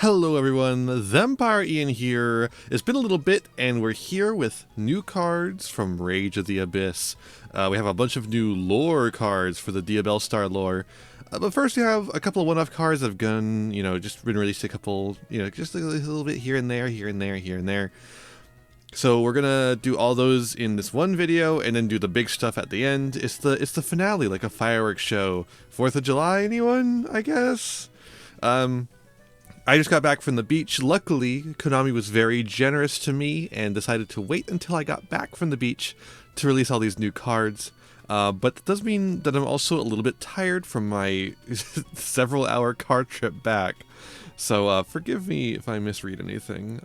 Hello everyone, Thempire Ian here. It's been a little bit and we're here with new cards from Rage of the Abyss. We have a bunch of new lore cards for the Diabell Star lore. But first we have a couple of one-off cards that have gone, just been released a couple, just a little bit here and there, here and there, here and there. So we're gonna do all those in this one video and then do the big stuff at the end. It's the finale, like a fireworks show. 4th of July, anyone, I guess? I just got back from the beach. Luckily, Konami was very generous to me and decided to wait until I got back from the beach to release all these new cards. But that does mean that I'm also a little bit tired from my several-hour car trip back. So forgive me if I misread anything.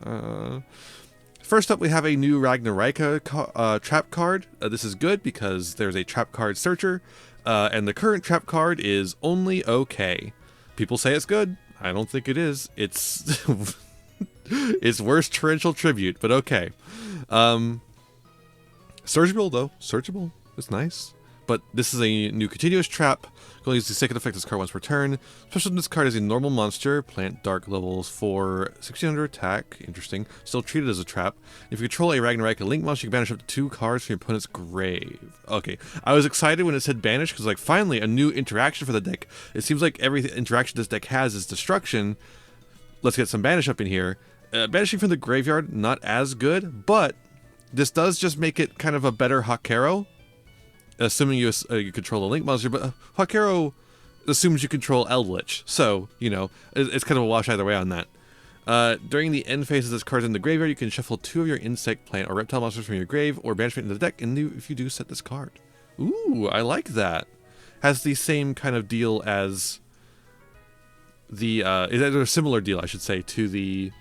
First up, we have a new Ragnarika trap card. This is good because there's a trap card searcher, and the current trap card is only okay. People say it's good. I don't think it is. It's it's worse torrential tribute, but okay. Searchable though. Searchable. It's nice. But this is a new continuous trap. You can use the second effect this card once per turn. Special this card is a normal monster. Plant dark levels for 1600 attack. Interesting. Still treated as a trap. If you control a Ragnarika Link monster, you can banish up to 2 cards from your opponent's grave. Okay. I was excited when it said banish because like finally a new interaction for the deck. It seems like every interaction this deck has is destruction. Let's get some banish up in here. Banishing from the graveyard, not as good, but this does just make it kind of a better Hakero. Assuming you control a Link monster, but Hakero assumes you control Eldritch, so, it's kind of a wash either way on that. During the end phase of this card in the graveyard, you can shuffle 2 of your insect, plant, or reptile monsters from your grave, or banish it into the deck, and if you do, set this card. Ooh, I like that. Has the same kind of deal as the, is a similar deal, I should say, to the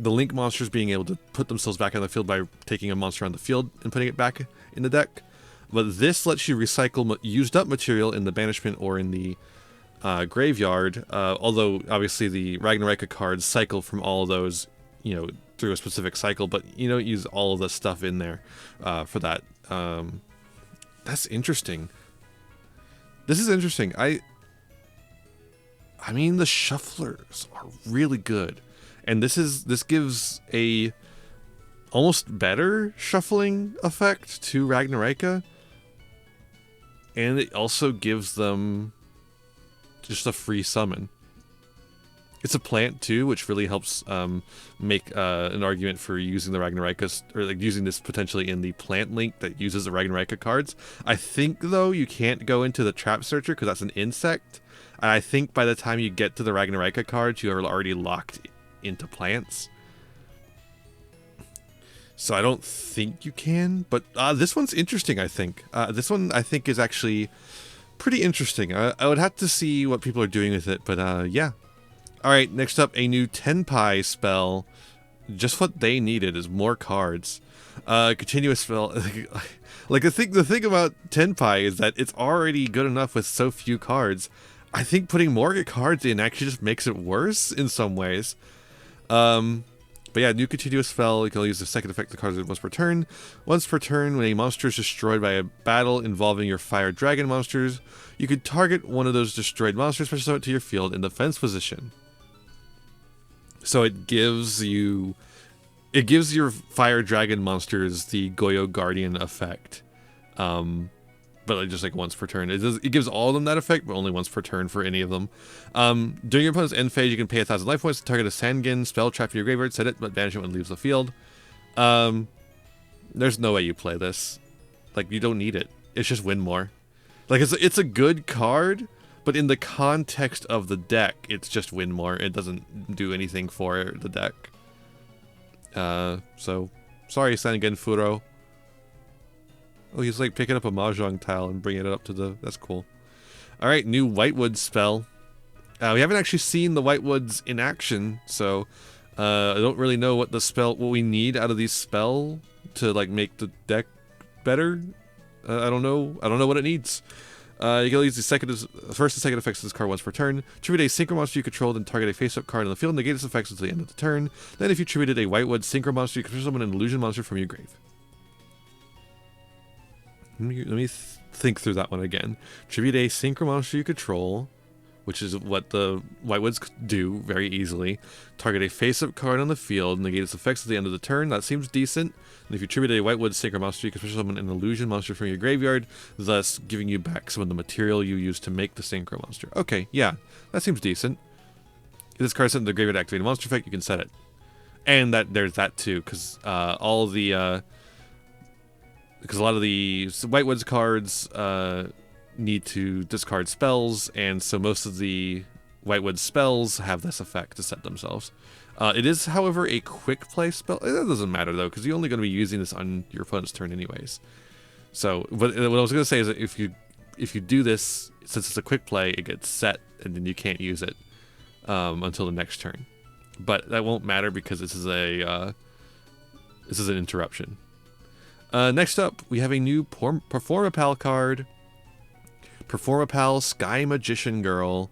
Link monsters being able to put themselves back on the field by taking a monster on the field and putting it back in the deck. But this lets you recycle used up material in the banishment or in the graveyard. Although obviously the Ragnarika cards cycle from all of those, through a specific cycle, but you don't use all of the stuff in there for that. That's interesting. This is interesting. I mean, the shufflers are really good. And this gives a almost better shuffling effect to Ragnarika. And it also gives them just a free summon. It's a plant too, which really helps make an argument for using the Ragnarika, or like using this potentially in the plant link that uses the Ragnarika cards. I think though you can't go into the trap searcher because that's an insect. And I think by the time you get to the Ragnarika cards, you are already locked into plants, so I don't think you can, but this one's interesting. I think this one is actually pretty interesting. I would have to see what people are doing with it, but yeah. Alright, next up, a new Thempire spell. Just what they needed is more cards. Continuous spell. Like the thing about Thempire is that it's already good enough with so few cards. I think putting more cards in actually just makes it worse in some ways. But yeah, new continuous spell. You can only use the second effect of the cards once per turn. Once per turn, when a monster is destroyed by a battle involving your fire dragon monsters, you could target one of those destroyed monsters, special summon it to your field in defense position. So it gives your fire dragon monsters the Yugioh Guardian effect. But like just like once per turn. It gives all of them that effect, but only once per turn for any of them. During your opponent's end phase, you can pay 1,000 life points to target a Sangin spell trap in your graveyard, set it, but banish it when it leaves the field. There's no way you play this. Like, you don't need it. It's just win more. Like, it's a good card, but in the context of the deck, it's just win more. It doesn't do anything for the deck. So, sorry, Sangin Furo. Oh, he's like picking up a Mahjong tile and bringing it up to the... That's cool. Alright, new Whitewood spell. We haven't actually seen the Whitewoods in action, so I don't really know what we need out of these spell to like make the deck better. I don't know what it needs. You can use the first and second effects of this card once per turn. Tribute a synchro monster you control, then target a face-up card on the field and negate its effects until the end of the turn. Then if you tributed a Whitewood synchro monster, you can summon an illusion monster from your grave. Let me think through that one again. Tribute a synchro monster you control. which is what the Whitewoods do very easily. Target a face-up card on the field, negate its effects at the end of the turn. That seems decent. And if you tribute a Whitewood Sacred monster, you can special summon an illusion monster from your graveyard, thus giving you back some of the material you used to make the Synchro monster. Okay, yeah, that seems decent. If this card is sent to the graveyard activated monster effect, you can set it. And that there's that too, because all of the because a lot of the Whitewoods cards need to discard spells, and so most of the Whitewood spells have this effect to set themselves. It is, however, a quick play spell. It doesn't matter though, because you're only going to be using this on your opponent's turn anyways. So, but what I was going to say is that if you do this, since it's a quick play, it gets set, and then you can't use it until the next turn. But that won't matter because this is an interruption. Next up, we have a new Performapal card. Performapal Sky Magician Girl.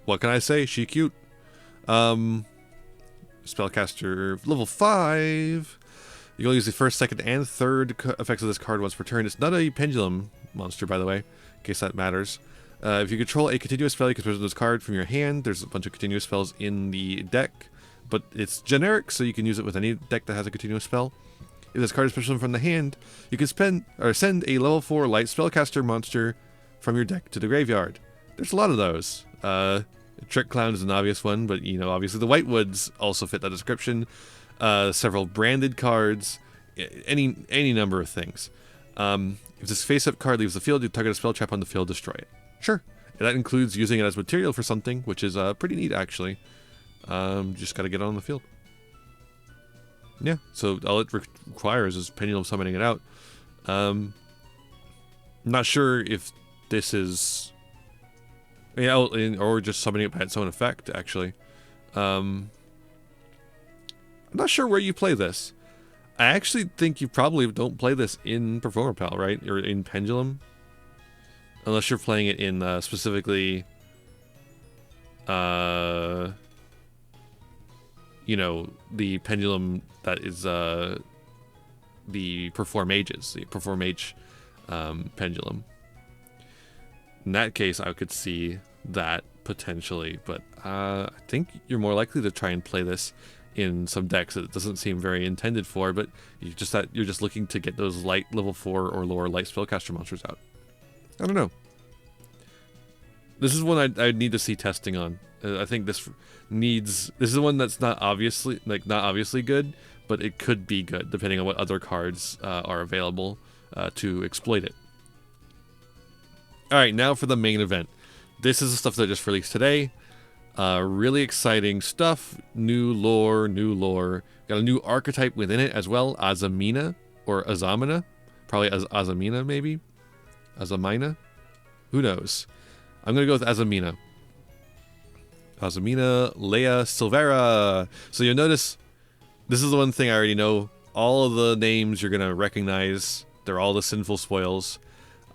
What can I say? She cute. Spellcaster level 5. You can use the first, second, and third effects of this card once per turn. It's not a pendulum monster, by the way, in case that matters. If you control a continuous spell, you can special this card from your hand. There's a bunch of continuous spells in the deck, but it's generic, so you can use it with any deck that has a continuous spell. If this card is special from the hand, you can send a level 4 light spellcaster monster from your deck to the graveyard. There's a lot of those. Trick Clown is an obvious one, but you know, obviously the Whitewoods also fit that description. Several branded cards, any number of things. If this face-up card leaves the field, you target a spell trap on the field, destroy it. Sure. And that includes using it as material for something, which is pretty neat actually. Just got to get it on the field. Yeah, so all it requires is Pendulum summoning it out. Not sure if this is... Yeah, or just summoning it by its own effect, actually. I'm not sure where you play this. I actually think you probably don't play this in Performapal, right? Or in Pendulum. Unless you're playing it in specifically... you know, the Pendulum that is the Perform Mages, the Perform Mage Pendulum. In that case, I could see that potentially, but I think you're more likely to try and play this in some decks that it doesn't seem very intended for, but you're just looking to get those light level 4 or lower light spellcaster monsters out. I don't know. This is one I'd need to see testing on. I think this is one that's not obviously good, but it could be good depending on what other cards are available to exploit it. All right, now for the main event. This is the stuff that I just released today. Really exciting stuff. New lore. Got a new archetype within it as well. Azamina or Azamina, probably Azamina maybe. Azamina, who knows? I'm gonna go with Azamina. Azamina, Leia, Silvera. So you'll notice, this is the one thing I already know. All of the names you're going to recognize. They're all the Sinful Spoils.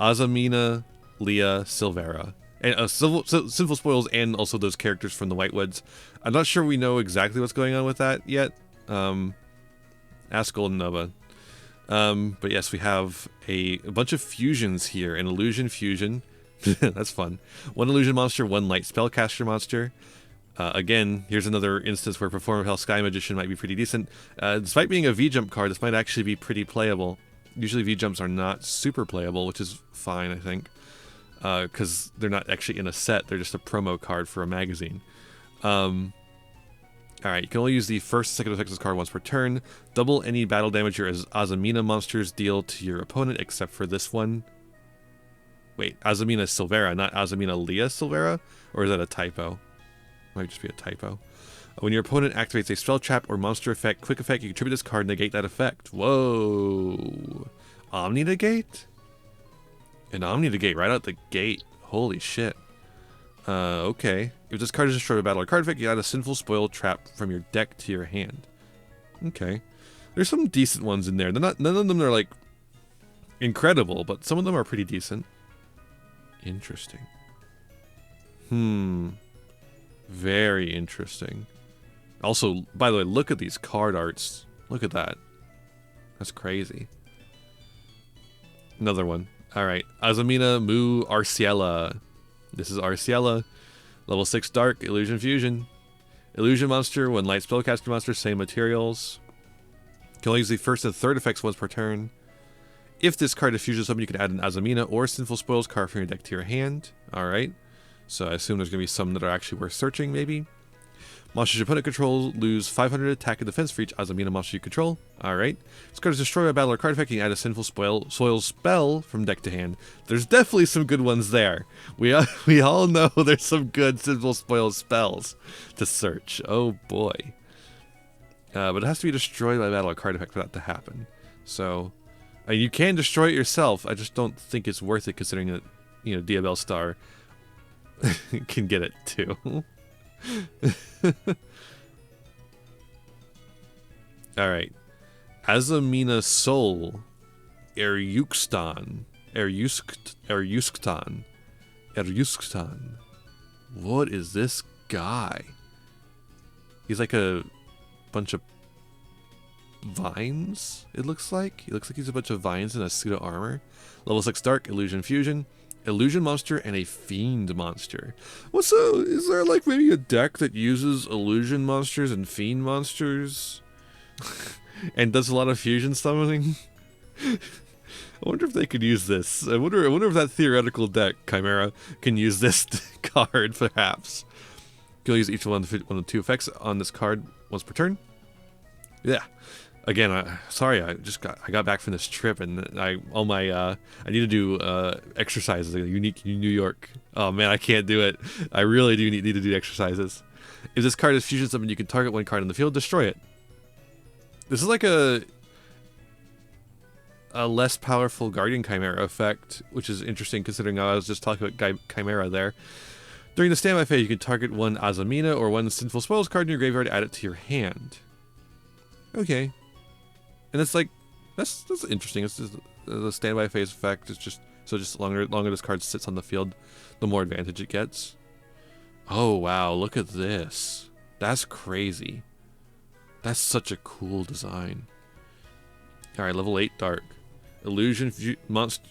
Azamina, Leia, Silvera. And Sinful Spoils and also those characters from the Whitewoods. I'm not sure we know exactly what's going on with that yet. Ask Golden Nova. But yes, we have a bunch of fusions here. An Illusion Fusion. That's fun. One illusion monster, one light spellcaster monster. Again, here's another instance where Performapal Sky Magician might be pretty decent. Despite being a V-Jump card, this might actually be pretty playable. Usually V-Jumps are not super playable, which is fine, I think. Because they're not actually in a set, they're just a promo card for a magazine. Alright, you can only use the first and second effects of this card once per turn. Double any battle damage your Azamina monsters deal to your opponent, except for this one. Wait, Azamina Silvera, not Azamina Leia Silvera? Or is that a typo? Might just be a typo. When your opponent activates a spell trap or monster effect, quick effect, you contribute this card, negate that effect. Whoa. Omni-negate? An Omni-negate right out the gate. Holy shit. Okay. If this card is destroyed by battle or card effect, you add a Sinful Spoil trap from your deck to your hand. Okay. There's some decent ones in there. None of them are like incredible, but some of them are pretty decent. Interesting. Very interesting. Also, by the way, look at these card arts. Look at that. That's crazy. Another one. Alright. Azamina Mu Arciela. This is Arciela. Level 6 Dark, Illusion Fusion. Illusion monster, when light spellcaster monster, same materials. Can only use the first and third effects once per turn. If this card is fusion summon, you can add an Azamina or Sinful Spoils card from your deck to your hand. Alright. So I assume there's going to be some that are actually worth searching, maybe. Monsters your opponent controls lose 500 attack and defense for each Azamina monster you control. Alright. This card is destroyed by battle or card effect. You can add a Sinful Spoils spell from deck to hand. There's definitely some good ones there. We all know there's some good Sinful Spoils spells to search. Oh boy. But it has to be destroyed by battle or card effect for that to happen. So, you can destroy it yourself. I just don't think it's worth it considering that, you know, Diabell Star can get it too. Alright. Azamina Soul. Eryukstan. What is this guy? He's like a bunch of vines, it looks like. He looks like he's a bunch of vines in a suit of armor. Level 6 Dark, Illusion Fusion. Illusion monster and a Fiend monster. Is there like maybe a deck that uses Illusion monsters and Fiend monsters? And does a lot of fusion summoning? I wonder if they could use this. I wonder if that theoretical deck, Chimera, can use this card, perhaps. You'll use each one of the two effects on this card once per turn. Yeah. Again, sorry, I got back from this trip and I need to do exercises, like unique New York. Oh man, I can't do it. I really do need to do exercises. If this card is fusion summon, you can target one card on the field, destroy it. This is like a less powerful Guardian Chimera effect, which is interesting considering I was just talking about Chimera there. During the standby phase, you can target one Azamina or one Sinful Spoils card in your graveyard, add it to your hand. Okay. And it's like, that's interesting. It's just the standby phase effect is just longer this card sits on the field, the more advantage it gets. Oh wow, look at this. That's crazy. That's such a cool design. Alright, level 8 Dark. Illusion monster.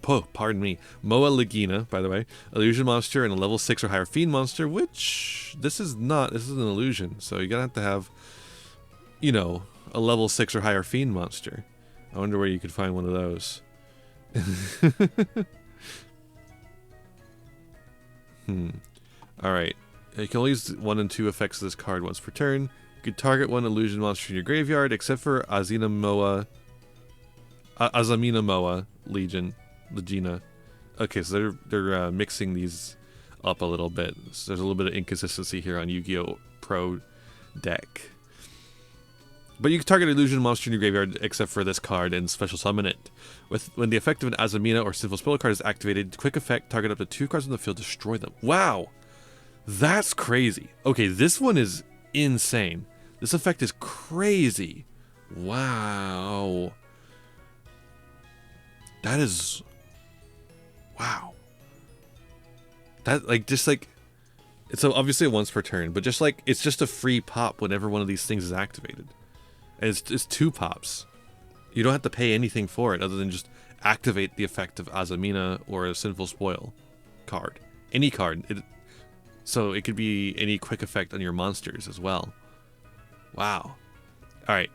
Oh, pardon me. Moa Legina, by the way. Illusion monster and a level 6 or higher Fiend monster, which this is not. This is an illusion. So you're going to have, you know, a level 6 or higher Fiend monster. I wonder where you could find one of those. Alright. You can only use 1 and 2 effects of this card once per turn. You can target one illusion monster in your graveyard, except for Azamina Moa Legina. Okay, so they're mixing these up a little bit. So there's a little bit of inconsistency here on Yu-Gi-Oh! Pro deck. But you can target illusion monster in your graveyard, except for this card, and special summon it. When the effect of an Azamina or Sinful Spoil card is activated, quick effect, target up to 2 cards on the field, destroy them. Wow! That's crazy. Okay, this one is insane. This effect is crazy. Wow. That is... Wow. That, it's obviously a once per turn, but it's just a free pop whenever one of these things is activated. And it's 2 pops. You don't have to pay anything for it other than just activate the effect of Azamina or a Sinful Spoil card. Any card. So it could be any quick effect on your monsters as well. Wow. Alright.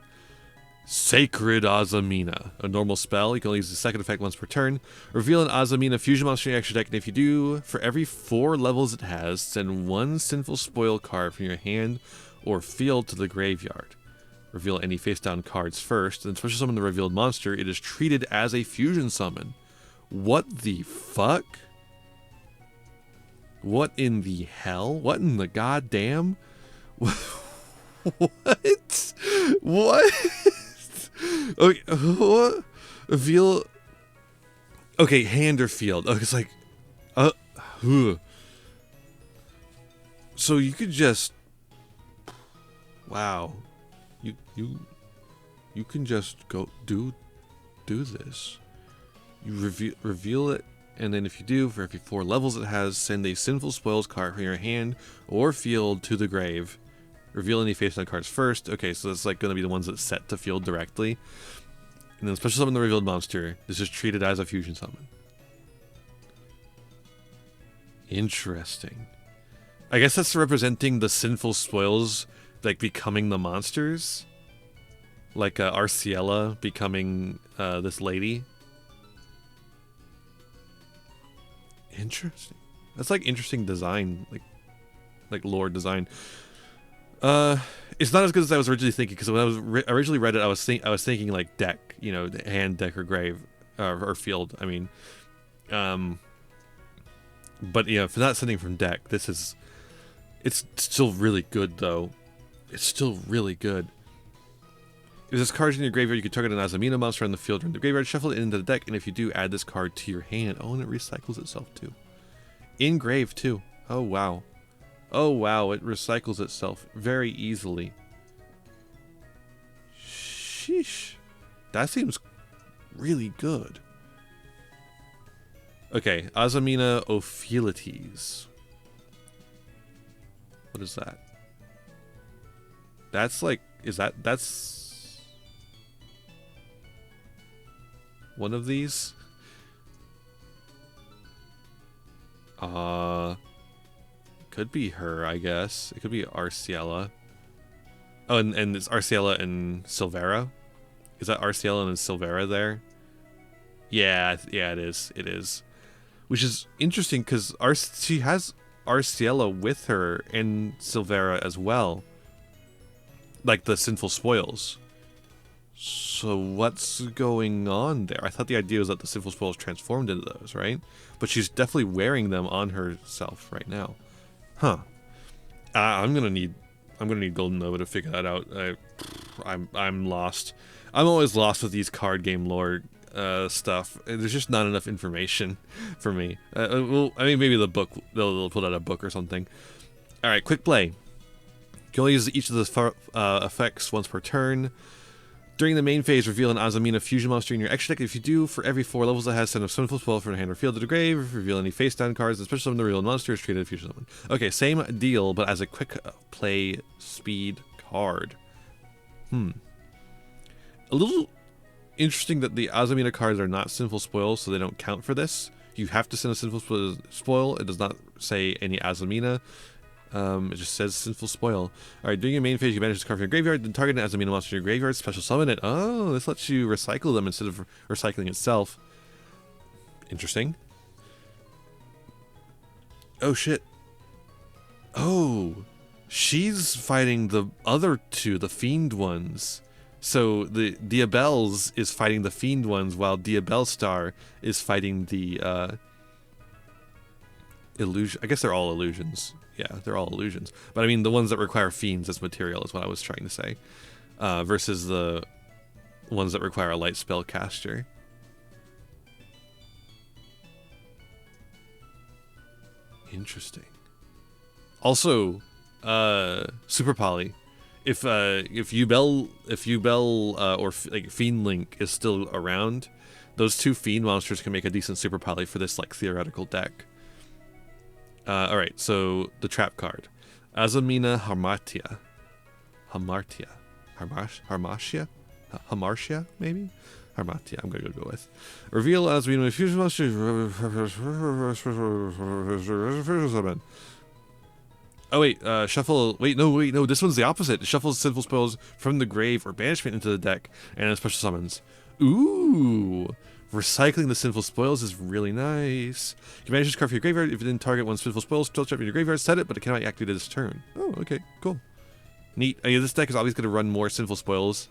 Sacred Azamina. A normal spell. You can only use the second effect once per turn. Reveal an Azamina fusion monster in your extra deck, and if you do, for every 4 levels it has, send 1 Sinful Spoil card from your hand or field to the graveyard. Reveal any face-down cards first, then special summon the revealed monster. It is treated as a fusion summon. What the fuck? What in the hell? What in the goddamn? What? What? Okay, what? Reveal. Okay, hand or field. Okay, it's like, so you could just. Wow. You can just go do this. You reveal it, and then if you do, for every 4 levels it has, send a Sinful Spoils card from your hand or field to the grave. Reveal any face-down cards first. Okay, so that's like going to be the ones that set to field directly. And then special summon the revealed monster. This is treated as a fusion summon. Interesting. I guess that's representing the sinful spoils, like becoming the monsters. Like Arciella becoming this lady. Interesting. That's like interesting design, like lore design. It's not as good as I was originally thinking, because when I was originally read it, I was thinking like deck, you know, hand, deck, or grave, or field. I mean, but yeah, if not sending from deck, it's still really good though. It's still really good. If this card's in your graveyard, you can target an Azamina monster on the field or in the graveyard, shuffle it into the deck, and if you do, add this card to your hand. Oh, and it recycles itself too. In grave too. Oh wow. Oh wow, it recycles itself very easily. Sheesh. That seems really good. Okay, Azamina Ophilates. What is that? That's like, that's one of these? Could be her, I guess. It could be Arciella. Oh, and it's Arciella and Silvera? Is that Arciella and Silvera there? Yeah, it is. It is. Which is interesting, because she has Arciella with her and Silvera as well. Like the sinful spoils. So what's going on there? I thought the idea was that the sinful spoils transformed into those, right? But she's definitely wearing them on herself right now. Huh. I'm gonna need Golden Nova to figure that out. I'm lost. I'm always lost with these card game lore stuff. There's just not enough information for me. Well, I mean, maybe the book, they'll put out a book or something. All right, quick play. You can only use each of the effects once per turn. During the main phase, reveal an Azamina fusion monster in your extra deck. If you do, for every 4 levels it has, send a sinful spell from the hand or field to the grave. Reveal any face-down cards, and special summon the real monster is treated as fusion summon. Okay, same deal, but as a quick play speed card. A little interesting that the Azamina cards are not sinful spoils, so they don't count for this. You have to send a sinful spoil. It does not say any Azamina. It just says sinful spoil. Alright, during your main phase, you manage to card from your graveyard, then target an Azamina monster in your graveyard, special summon it. Oh, this lets you recycle them instead of recycling itself. Interesting. Oh shit. Oh, she's fighting the other two, the fiend ones. So the Diabel's is fighting the fiend ones, while Diabelstar is fighting the illusion. I guess they're all illusions. Yeah, they're all illusions. But I mean, the ones that require fiends as material is what I was trying to say. Versus the ones that require a light spell caster. Interesting. Also, Super Poly. If Yubel or like Fiend Link is still around, those 2 fiend monsters can make a decent Super Poly for this like theoretical deck. Alright, so the trap card. Azamina Hamartia, maybe? Harmatia, I'm gonna go with. Reveal Azamina fusion monster. Oh wait, shuffle. Wait, no. This one's the opposite. It shuffles sinful spells from the grave or banishment into the deck, and then special summons. Ooh. Recycling the sinful spoils is really nice. You manage to card for your graveyard. If it didn't target one sinful spoil, still trap in your graveyard, set it, but it cannot activate this turn. Oh, okay, cool. Neat. This deck is always going to run more sinful spoils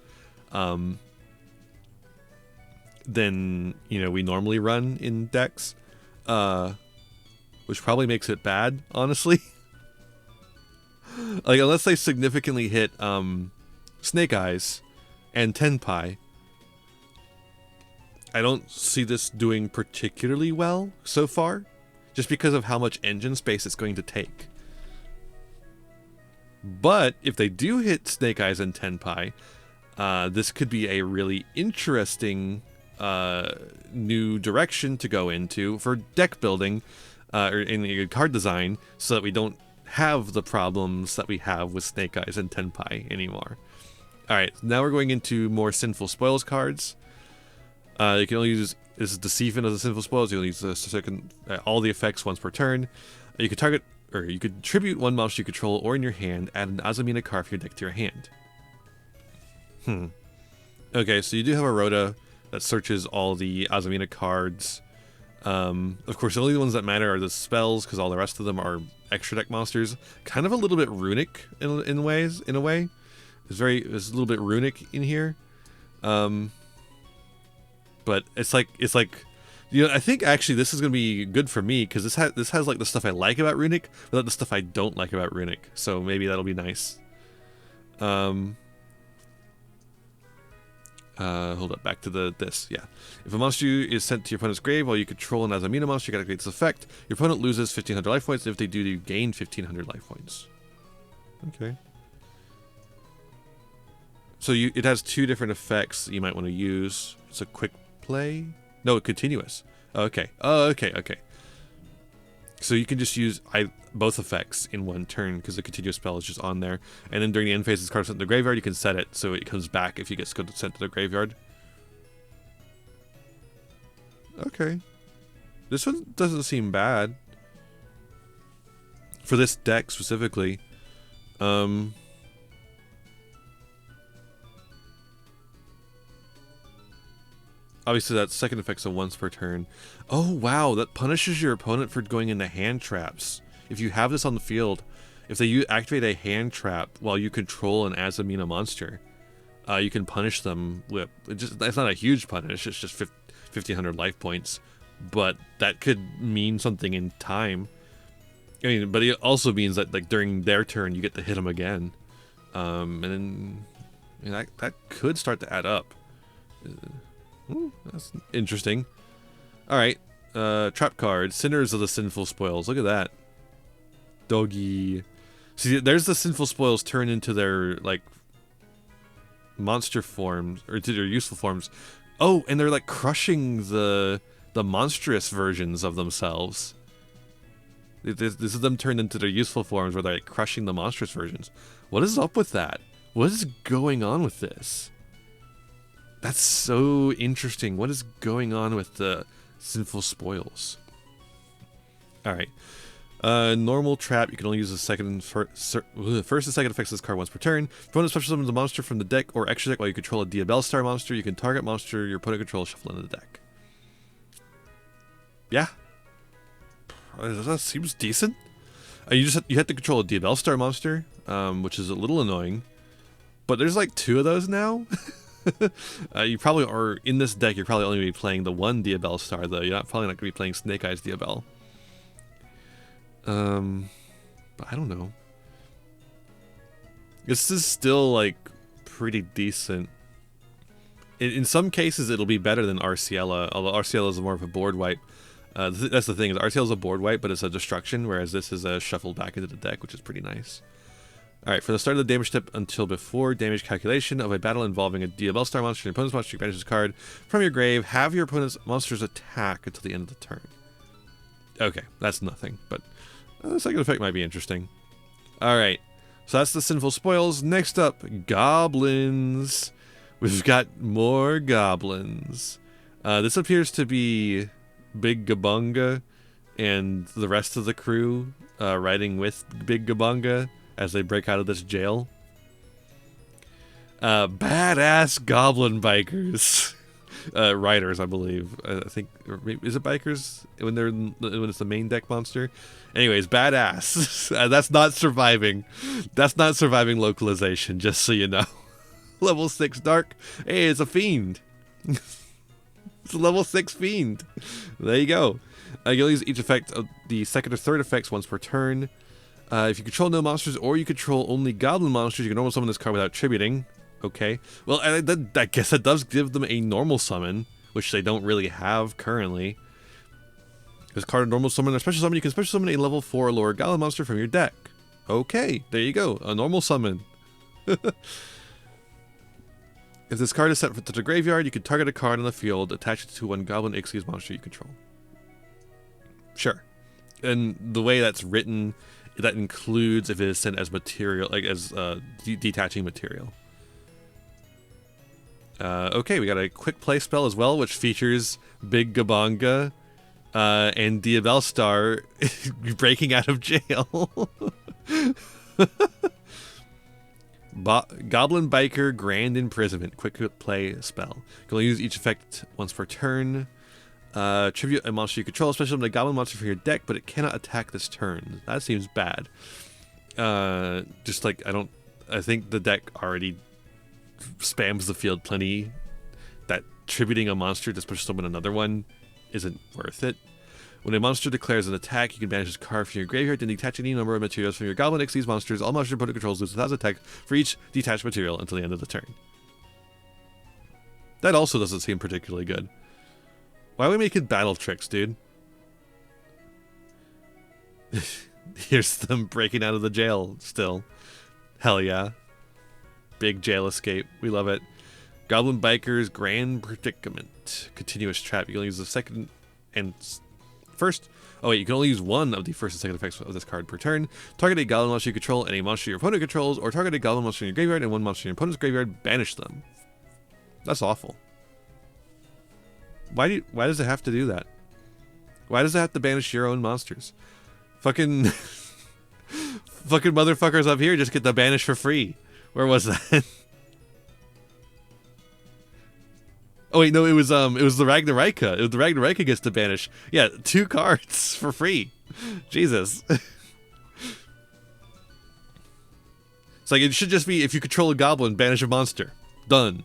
than, we normally run in decks. Which probably makes it bad, honestly. Like, unless they significantly hit Snake Eyes and Thempire, I don't see this doing particularly well so far, just because of how much engine space it's going to take. But if they do hit Snake Eyes and Thempire, this could be a really interesting new direction to go into for deck building or in card design, so that we don't have the problems that we have with Snake Eyes and Thempire anymore. Alright, now we're going into more Sinful Spoils cards. You can only use, this is Deceiving as a Sinful Spoils, you can use the second, all the effects once per turn. You could target, or you could tribute one monster you control or in your hand, add an Azamina card from your deck to your hand. Okay, so you do have a Rhoda that searches all the Azamina cards. Of course, the only ones that matter are the spells, because all the rest of them are extra deck monsters. Kind of a little bit runic in a way. It's a little bit runic in here. But it's like you know, I think actually this is gonna be good for me because this has like the stuff I like about runic, but not the stuff I don't like about runic. So maybe that'll be nice. Hold up, back to this. Yeah. If a monster is sent to your opponent's grave while you control an Azamina monster, you gotta activate this effect. Your opponent loses 1,500 life points. If they do, you gain 1,500 life points. Okay. So it has two different effects that you might want to use. It's a quick play. No, continuous. Okay. Oh, okay. So you can just use both effects in one turn because the continuous spell is just on there. And then during the end phase, this card is sent to the graveyard. You can set it so it comes back if you get sent to the graveyard. Okay. This one doesn't seem bad. For this deck specifically. Obviously, that second effect's a once per turn. Oh, wow. That punishes your opponent for going into hand traps. If you have this on the field, if they activate a hand trap while you control an Azamina monster, you can punish them with... It's not a huge punish. It's just 1,500 life points. But that could mean something in time. I mean, but it also means that like during their turn, you get to hit them again. And then that could start to add up. That's interesting. Alright. Trap card. Sinners of the Sinful Spoils. Look at that. Doggy. See, there's the Sinful Spoils turn into their, like, monster forms, or to their useful forms. Oh, and they're, like, crushing the monstrous versions of themselves. This is them turned into their useful forms where they're, like, crushing the monstrous versions. What is up with that? What is going on with this? That's so interesting. What is going on with the Sinful Spoils? Alright. Normal trap. You can only use the first and second effects of this card once per turn. If opponent special summons a monster from the deck or extra deck while you control a Diabell Star monster, you can target monster your opponent controls shuffle into the deck. Yeah. That seems decent. You have to control a Diabell Star monster, which is a little annoying. But there's like 2 of those now. You probably are in this deck. You're probably only going to be playing the one Diabell Star, though. You're probably not going to be playing Snake Eyes Diabell. But I don't know. This is still like pretty decent. In some cases, it'll be better than Arciela, although Arciela is more of a board wipe. That's the thing, is Arciela is a board wipe, but it's a destruction, whereas this is a shuffle back into the deck, which is pretty nice. Alright, for the start of the damage step until before damage calculation of a battle involving a Diabell Star monster and your opponent's monster, you banish this card from your grave. Have your opponent's monsters attack until the end of the turn. Okay, that's nothing, but the second effect might be interesting. Alright, so that's the Sinful Spoils. Next up, Goblins. We've got more Goblins. This appears to be Big Gabunga and the rest of the crew riding with Big Gabunga as they break out of this jail. Badass goblin bikers. Riders, I believe. I think, or maybe, is it bikers when when it's the main deck monster? Anyways, badass. That's not surviving. That's not surviving localization, just so you know. Level 6 dark. Hey, it's a fiend. It's a level 6 fiend. There you go. You'll use each effect of the second or third effects once per turn. If you control no monsters or you control only goblin monsters, you can normal summon this card without tributing. Okay. Well, I guess that does give them a normal summon, which they don't really have currently. This card, normal summon or special summon, you can special summon a level 4 or lower goblin monster from your deck. Okay, there you go. A normal summon. If this card is sent to the graveyard, you can target a card on the field, attach it to one goblin Ixies monster you control. Sure. And the way that's written, that includes if it is sent as material, like as detaching material. Okay, we got a quick play spell as well, which features Big Gabunga And Diabell Star breaking out of jail. Goblin Biker Grand Imprisonment. Quick play spell. You can only use each effect once per turn. Tribute a monster you control, especially when a goblin monster from your deck, but it cannot attack this turn. That seems bad. Just like, I think the deck already spams the field plenty. That tributing a monster to special summon another one isn't worth it. When a monster declares an attack, you can banish this card from your graveyard and detach any number of materials from your goblin next to these monsters. All monsters your opponent controls lose 1,000 attack for each detached material until the end of the turn. That also doesn't seem particularly good. Why are we making battle tricks, dude? Here's them breaking out of the jail still. Hell yeah. Big jail escape. We love it. Goblin Biker's Grand Predicament. Continuous Trap. You can only use the second and first. Oh wait, you can only use one of the first and second effects of this card per turn. Target a goblin monster you control and a monster your opponent controls, or target a goblin monster in your graveyard and one monster in your opponent's graveyard. Banish them. That's awful. Why does it have to do that? Why does it have to banish your own monsters? Fucking fucking motherfuckers up here just get the banish for free. Where was that? Oh wait, no, it was the Ragnarika. It was the Ragnarika gets to banish. Yeah, 2 cards for free. Jesus. It's like, it should just be, if you control a goblin, banish a monster. Done.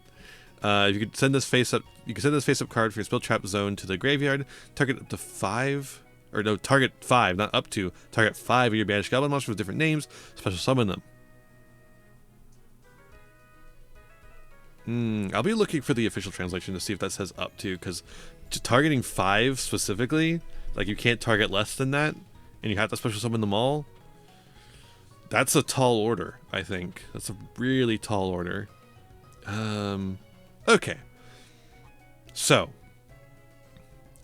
If you could send this face up, you can send this face up card from your spell trap zone to the graveyard. Target up to 5, or no, target 5, not up to. Target 5 of your banished goblin monsters with different names. Special summon them. I'll be looking for the official translation to see if that says up to, because targeting 5 specifically, like you can't target less than that, and you have to special summon them all. That's a tall order, I think. That's a really tall order. Okay. So,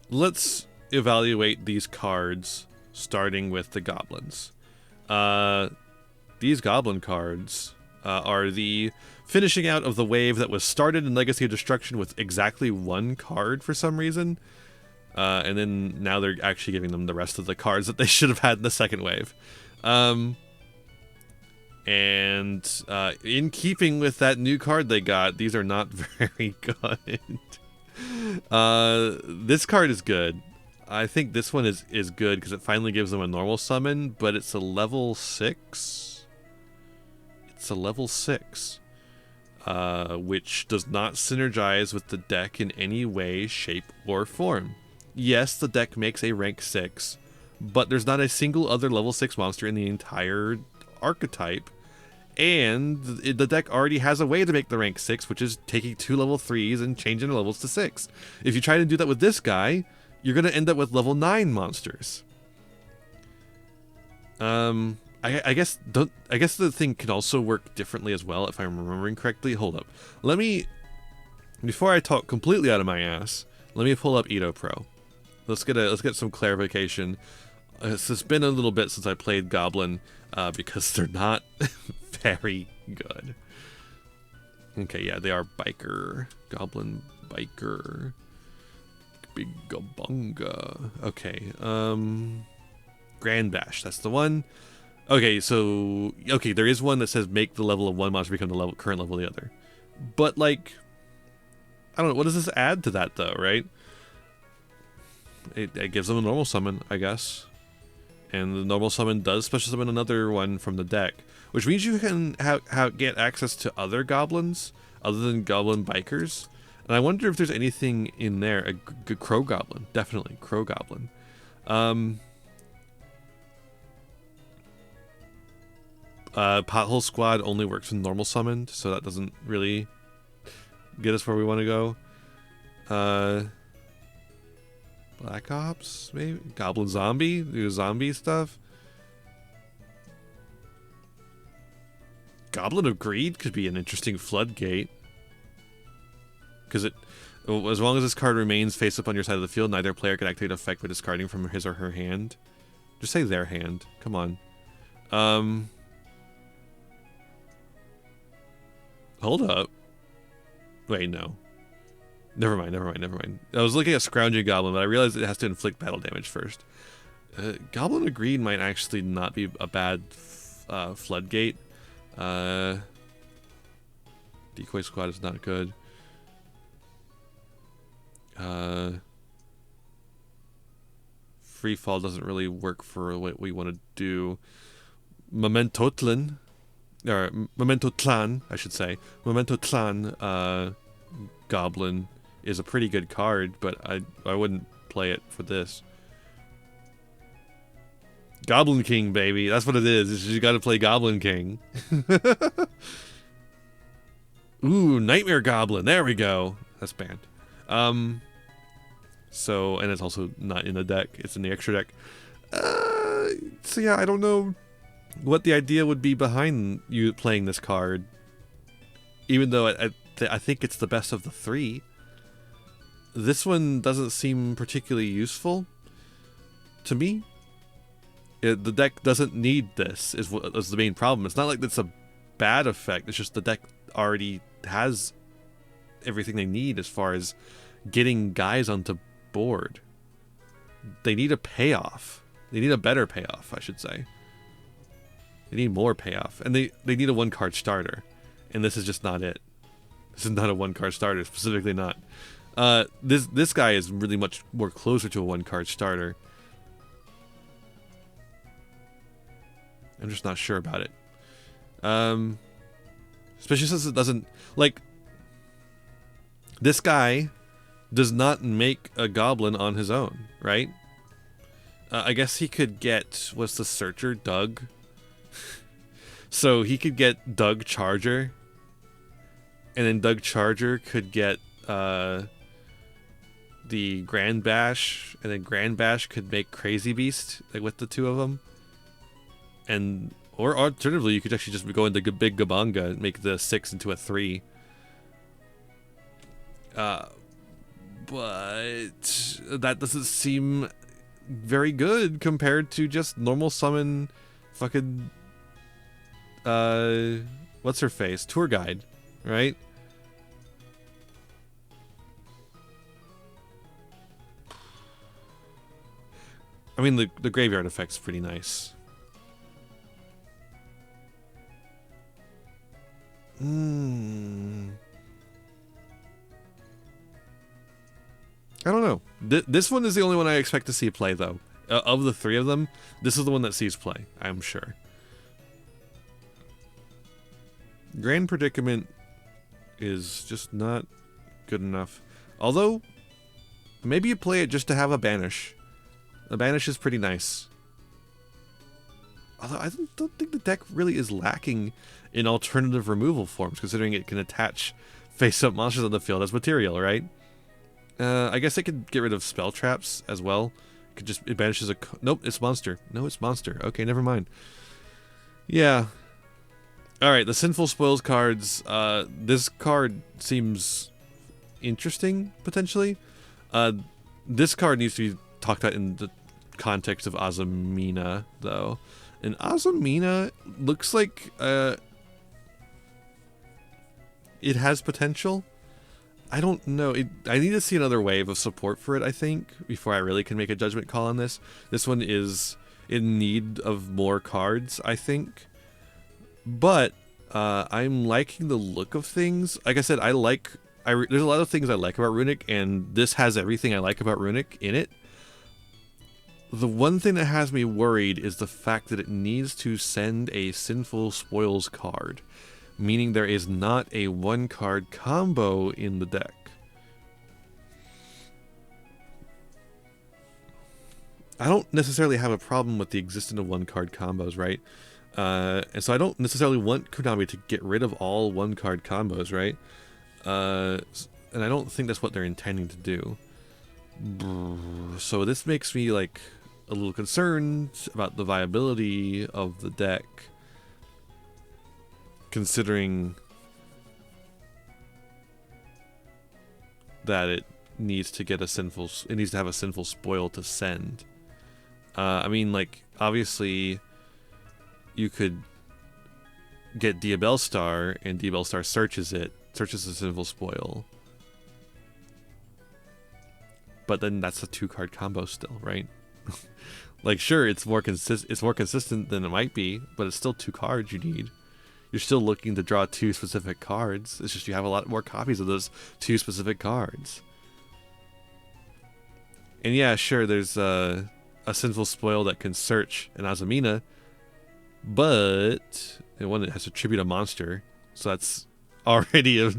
let's evaluate these cards, starting with the goblins. These goblin cards are the finishing out of the wave that was started in Legacy of Destruction with exactly 1 card for some reason. And then now they're actually giving them the rest of the cards that they should have had in the second wave. And in keeping with that new card they got, these are not very good. This card is good. I think this one is good because it finally gives them a normal summon, but it's a level 6. It's a level 6. Which does not synergize with the deck in any way, shape, or form. Yes, the deck makes a rank 6, but there's not a single other level 6 monster in the entire archetype, and the deck already has a way to make the rank 6, which is taking 2 level 3s and changing the levels to 6. If you try to do that with this guy, you're going to end up with level 9 monsters. I guess the thing can also work differently as well, if I'm remembering correctly. Hold up. Before I talk completely out of my ass, let me pull up Edo Pro. Let's get some clarification. It's been a little bit since I played Goblin, because they're not very good. Okay, yeah, they are biker. Goblin biker. Big bunga. Okay, Grand Bash, that's the one. Okay, so there is one that says make the level of one monster become the current level of the other. But like, I don't know, what does this add to that though, right? It gives them a normal summon, I guess. And the normal summon does special summon another one from the deck, which means you can get access to other goblins other than goblin bikers. And I wonder if there's anything in there. A crow goblin, definitely crow goblin. Pothole Squad only works with normal summoned, so that doesn't really get us where we want to go. Black Ops, maybe? Goblin Zombie? Do zombie stuff? Goblin of Greed could be an interesting floodgate. Because as long as this card remains face up on your side of the field, neither player can activate an effect by discarding from his or her hand. Just say their hand. Come on. Hold up. Wait, no. Never mind, never mind, never mind. I was looking at Scrounging Goblin, but I realized it has to inflict battle damage first. Goblin of Greed might actually not be a bad floodgate. Decoy Squad is not good. Free Fall doesn't really work for what we want to do. Mementotlan, or Mementotlan, I should say. Mementotlan Goblin is a pretty good card, but I wouldn't play it for this. Goblin King, baby. That's what it is. You gotta play Goblin King. Ooh, Nightmare Goblin. There we go. That's banned. So, and it's also not in the deck. It's in the extra deck. So yeah, I don't know what the idea would be behind you playing this card. Even though I think it's the best of the three. This one doesn't seem particularly useful to me. The deck doesn't need this, is the main problem. It's not like it's a bad effect. It's just the deck already has everything they need as far as getting guys onto board. They need a payoff. They need a better payoff, I should say. They need more payoff. And they need a one-card starter. And this is just not it. This is not a one-card starter, specifically not. This guy is really much more closer to a one-card starter. I'm just not sure about it. Especially since it doesn't... Like, this guy does not make a goblin on his own, right? I guess he could get... What's the searcher? Doug? So he could get Doug Charger. And then Doug Charger could get the Grand Bash. And then Grand Bash could make Crazy Beast, like with the two of them. And or alternatively, you could actually just go into Big Gabanga and make the 6 into a 3. But that doesn't seem very good compared to just normal summon fucking what's her face? Tour guide, right? I mean, the graveyard effect's pretty nice. I don't know. This one is the only one I expect to see play, though. Of the three of them, this is the one that sees play, I'm sure. Grand Predicament is just not good enough. Although, maybe you play it just to have a Banish. A Banish is pretty nice. Although I don't think the deck really is lacking in alternative removal forms, considering it can attach face-up monsters on the field as material, right? I guess it could get rid of spell traps as well. It banishes a... Nope, it's monster. No, it's monster. Okay, never mind. Yeah. Alright, the Sinful Spoils cards. This card seems interesting, potentially. This card needs to be talked about in the context of Azamina, though. And Azamina looks like it has potential. I don't know. I need to see another wave of support for it, I think, before I really can make a judgment call on this. This one is in need of more cards, I think. But I'm liking the look of things. Like I said, there's a lot of things I like about Runic, and this has everything I like about Runic in it. The one thing that has me worried is the fact that it needs to send a Sinful Spoils card, meaning there is not a one-card combo in the deck. I don't necessarily have a problem with the existence of one-card combos, right? And so I don't necessarily want Konami to get rid of all one-card combos, right? And I don't think that's what they're intending to do. So this makes me, like, a little concerned about the viability of the deck, considering that it needs to have a sinful spoil to send. I mean, like, obviously you could get Diabellstar, and Diabellstar searches the sinful spoil. but then that's a 2-card combo still, right? Like, sure, it's more consistent than it might be, but it's still 2 cards you need. You're still looking to draw 2 specific cards. It's just you have a lot more copies of those 2 specific cards. And yeah, sure, there's a Sinful Spoil that can search an Azamina, but one, it has to tribute a monster, so that's already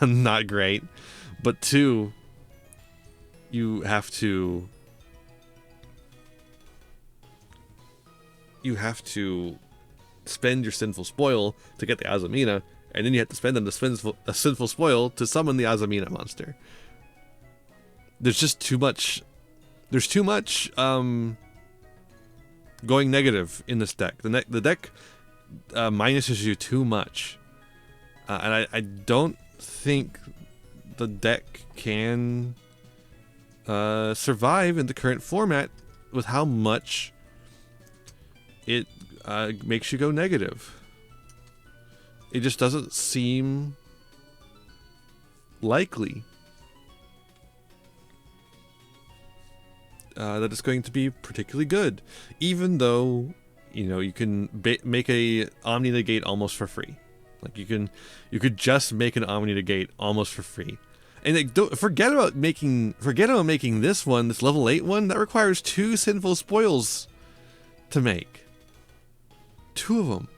not great. But 2, you have to spend your Sinful Spoil to get the Azamina, and then you have to spend a Sinful Spoil to summon the Azamina monster. There's just too much. There's too much going negative in this deck. The deck minuses you too much, and I don't think the deck can survive in the current format with how much it makes you go negative. It just doesn't seem likely that it's going to be particularly good, even though, you know, you can make a Omni Negate almost for free. Like, you could just make an Omni Negate almost for free, and like, don't forget about making this one, this level 8 one that requires 2 Sinful Spoils to make. 2 of them.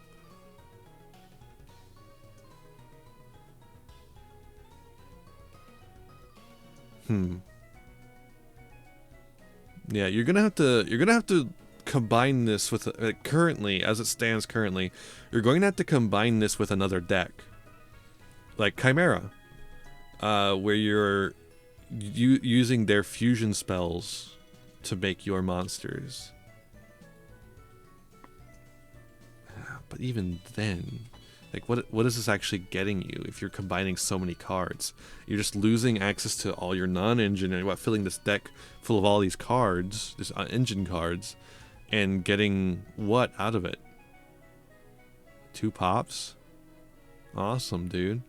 Yeah, you're gonna have to combine this with currently, as it stands currently, you're going to have to combine this with another deck, like Chimera, where you're using their fusion spells to make your monsters. But even then, like, what is this actually getting you if you're combining so many cards? You're just losing access to all your non-engine, and filling this deck full of all these cards, these engine cards, and getting what out of it? 2 pops? Awesome, dude.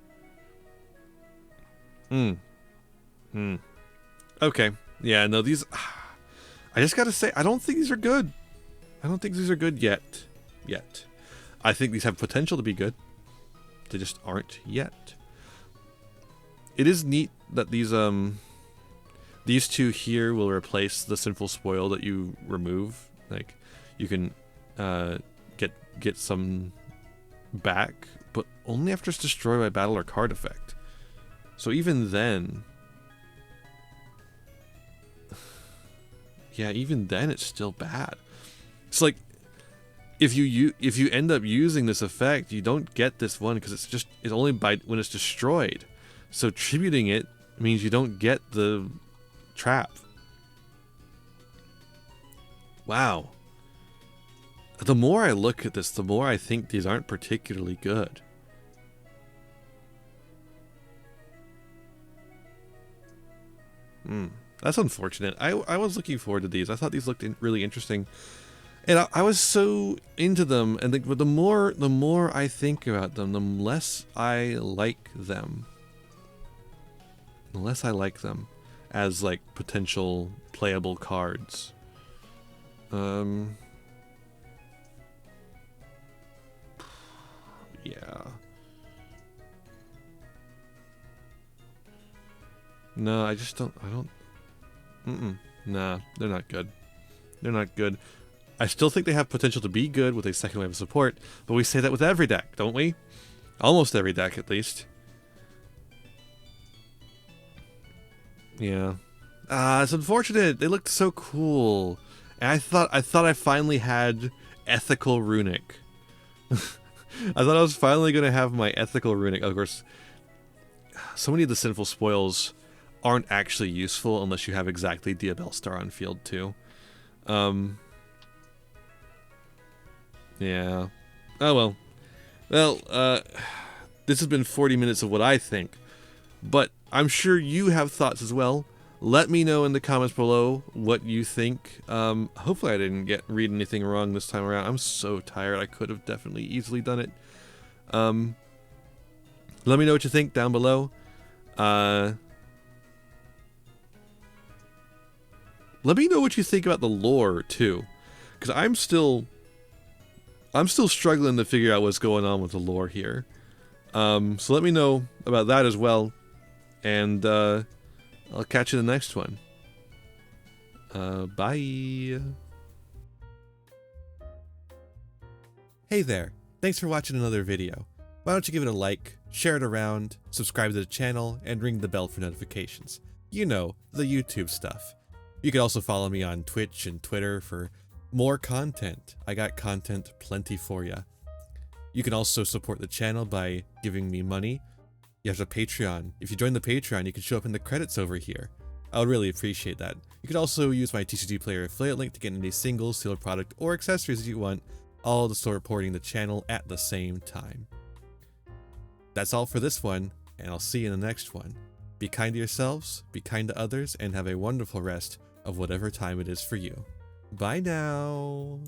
Okay. Yeah, no, these... I just gotta say, I don't think these are good. I don't think these are good yet. I think these have potential to be good. They just aren't yet. It is neat that these 2 here will replace the Sinful Spoil that you remove. Like, you can get some back, but only after it's destroyed by battle or card effect. So even then, yeah, even then it's still bad. It's like, if you end up using this effect, you don't get this one because it's only by when it's destroyed. So tributing it means you don't get the trap. Wow. The more I look at this, the more I think these aren't particularly good. That's unfortunate. I was looking forward to these. I thought these looked really interesting. And I was so into them, and but the more I think about them, the less I like them. The less I like them as, like, potential playable cards. Yeah. No, I don't. Nah, they're not good. They're not good. I still think they have potential to be good with a second wave of support, but we say that with every deck, don't we? Almost every deck, at least. Yeah. It's unfortunate. They looked so cool. And I thought I finally had ethical runic. I thought I was finally going to have my ethical runic. Of course, so many of the Sinful Spoils aren't actually useful unless you have exactly Diabell Star on field too. Yeah. Oh well. Well, this has been 40 minutes of what I think, but I'm sure you have thoughts as well. Let me know in the comments below what you think. Hopefully I didn't read anything wrong this time around. I'm so tired. I could have definitely easily done it. Let me know what you think down below. Let me know what you think about the lore too, because I'm still struggling to figure out what's going on with the lore here. So let me know about that as well, and I'll catch you in the next one. Bye. Hey there, thanks for watching another video. Why don't you give it a like, share it around, subscribe to the channel, and ring the bell for notifications. You know, the YouTube stuff. You can also follow me on Twitch and Twitter for more content. I got content plenty for ya. You can also support the channel by giving me money. You have a Patreon. If you join the Patreon, you can show up in the credits over here. I would really appreciate that. You can also use my TCG Player affiliate link to get any singles, sealed product, or accessories that you want, all to start supporting the channel at the same time. That's all for this one, and I'll see you in the next one. Be kind to yourselves, be kind to others, and have a wonderful rest of whatever time it is for you. Bye now!